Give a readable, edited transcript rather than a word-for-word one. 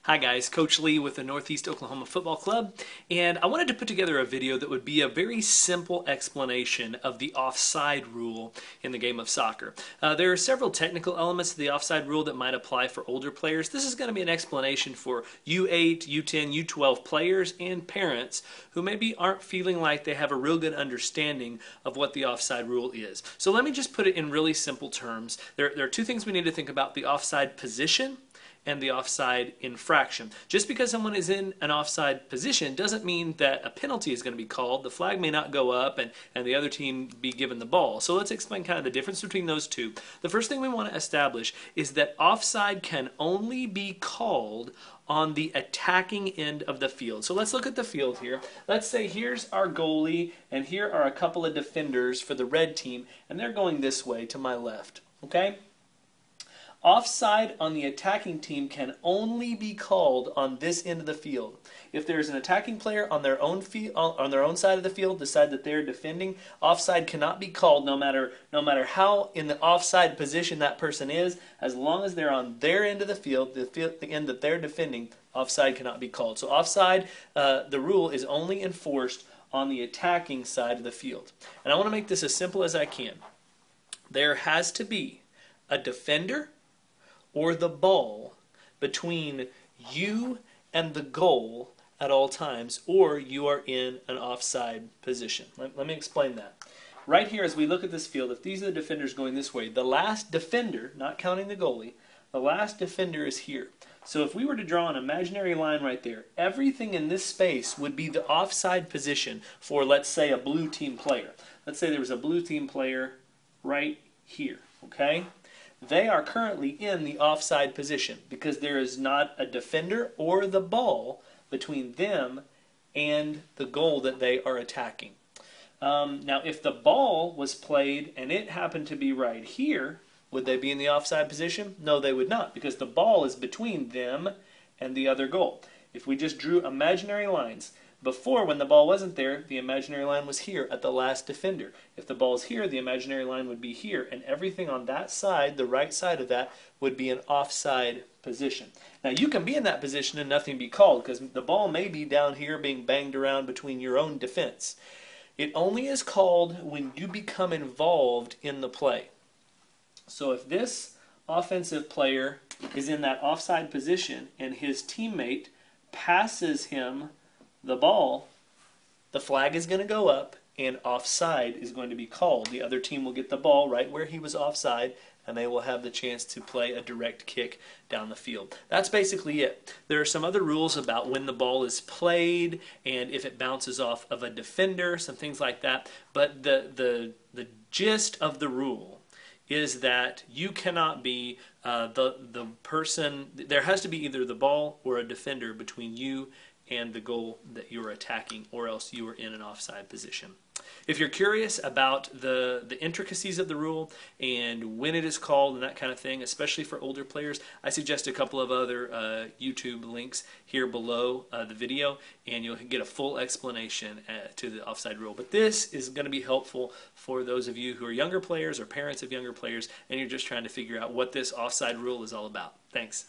Hi guys, Coach Lee with the Northeast Oklahoma Football Club, and I wanted to put together a video that would be a very simple explanation of the offside rule in the game of soccer. There are several technical elements to the offside rule that might apply for older players. This is going to be an explanation for U8, U10, U12 players and parents who maybe aren't feeling like they have a real good understanding of what the offside rule is. So let me just put it in really simple terms. There are two things we need to think about: the offside position and the offside infraction. Just because someone is in an offside position doesn't mean that a penalty is going to be called. The flag may not go up and the other team be given the ball. So let's explain kind of the difference between those two. The first thing we want to establish is that offside can only be called on the attacking end of the field. So let's look at the field here. Let's say here's our goalie and here are a couple of defenders for the red team, and they're going this way to my left. Okay? Offside on the attacking team can only be called on this end of the field. If there's an attacking player on their own side of the field, decide that they're defending, offside cannot be called no matter how in the offside position that person is. As long as they're on their end of the field, the end that they're defending, offside cannot be called. So offside, the rule is only enforced on the attacking side of the field. And I want to make this as simple as I can. There has to be a defender or the ball between you and the goal at all times, or you are in an offside position. Let me explain that. Right here, as we look at this field, if these are the defenders going this way, the last defender, not counting the goalie, the last defender is here. So if we were to draw an imaginary line right there, everything in this space would be the offside position for, let's say, a blue team player. Let's say there was a blue team player right here, okay? They are currently in the offside position because there is not a defender or the ball between them and the goal that they are attacking. Now, if the ball was played and it happened to be right here, would they be in the offside position? No, they would not, because the ball is between them and the other goal. If we just drew imaginary lines, before, when the ball wasn't there, the imaginary line was here at the last defender. If the ball's here, the imaginary line would be here, and everything on that side, the right side of that, would be an offside position. Now, you can be in that position and nothing be called, because the ball may be down here being banged around between your own defense. It only is called when you become involved in the play. So if this offensive player is in that offside position and his teammate passes him the ball, the flag is going to go up and offside is going to be called. The other team will get the ball right where he was offside, and they will have the chance to play a direct kick down the field. That's basically it. There are some other rules about when the ball is played and if it bounces off of a defender, some things like that. But the gist of the rule is that you cannot be the person. There has to be either the ball or a defender between you and the goal that you're attacking, or else you are in an offside position. If you're curious about the intricacies of the rule and when it is called and that kind of thing, especially for older players, I suggest a couple of other YouTube links here below the video, and you'll get a full explanation to the offside rule. But this is going to be helpful for those of you who are younger players or parents of younger players, and you're just trying to figure out what this offside rule is all about. Thanks.